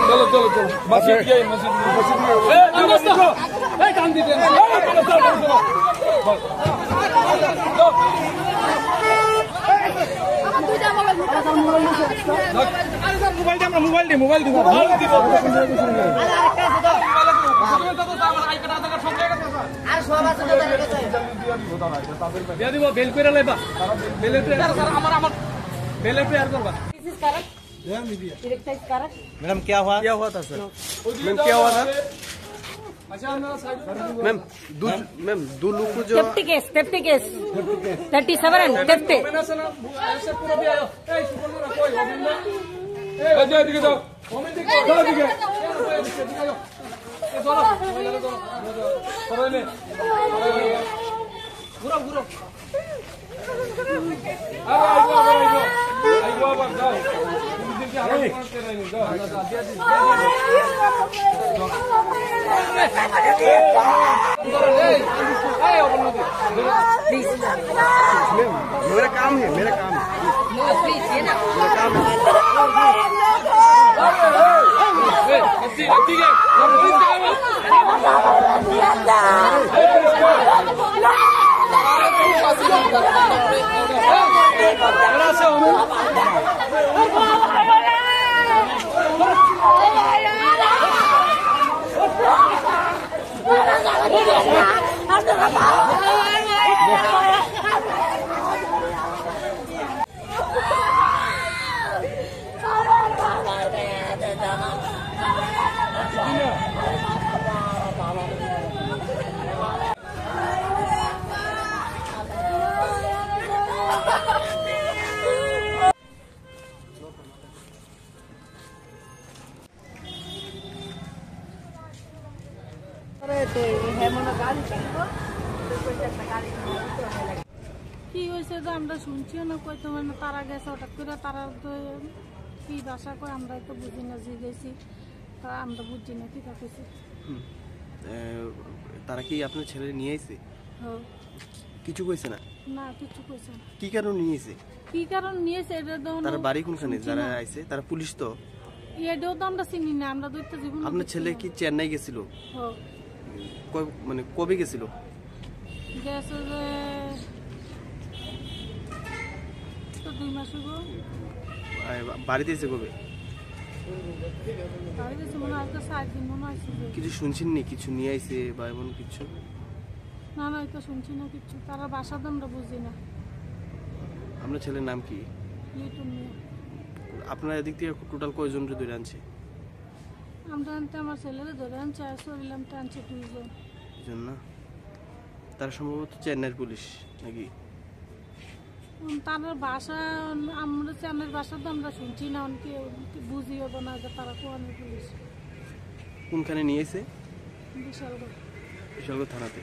চলো চলো চলো মসজিদ গিয়ে মসজিদ এই কান দিতে মোবাইল দি বেল করে লাইবা बेले पे यार करवा मैडम क्या हुआ था सर मैम क्या हुआ था मैम दो लोग को जो थेफ्टी केस 37 थेफ्टी ऐसे पूरा भी आयो ए सुपर ना कोई हो ना ए जा दिखे जाओ मोमेंट दिखे चलो दिखे ए चलो चलो ले पूरा पूरा आई बाबा जाओ दिन के आराम करते रहने जाओ प्लीज मेरा काम है प्लीज ये ना मेरा काम है কি হয়েছে যে আমরা শুনছিও না কই তোমার তারা গেছে হঠাৎ করে তারা তো কি ভাষা কয় আমরা তো বুঝি না জিজ্ঞেসি তা আমরা বুঝি না কি কইছে তারা কি আপনার ছেলে নিয়ে আইছে কিছু কইছে না না কিছু কইছে না কি কারণ নিয়েছে কি কারণ নিয়েছে এটা তো তার বাড়ি কোনখানে যারা আইছে তারা পুলিশ তো এটাও তো আমরা চিনি না আমরা দুইটা জীবন আপনার ছেলে কি চেন্নাই গেছিল মানে কবে গেছিল গেছে যে তো 2 মাস হলো বাড়িতে এসে কবে বাড়িতে মনে হয় 7 দিন মনে হয় কিছু শুনছেন নি কিছু নিয়ে আইছে বা এমন কিছু না না এটা শুনছি না কিছু তারা ভাষা তো আমরা বুঝি না আপনার ছেলের নাম কি লিটন মিয়া আপনার এদিক থেকে টোটাল কয়জন ধরে আনছে আমরা আনতে আমার ছেলেরা ধরে আনছে আর শরীলাম টানছে 2 জন না তারা সম্ভবত চেন্নাইয়ের পুলিশ নাকি তাদের ভাষা আমরা চেন্নাইয়ের ভাষা তো আমরা শুনছি না অনেকে বুঝিও না যে তারা কোন পুলিশ কোনখানে নিয়েছে বিশালগড় বিশালগড় থানাতে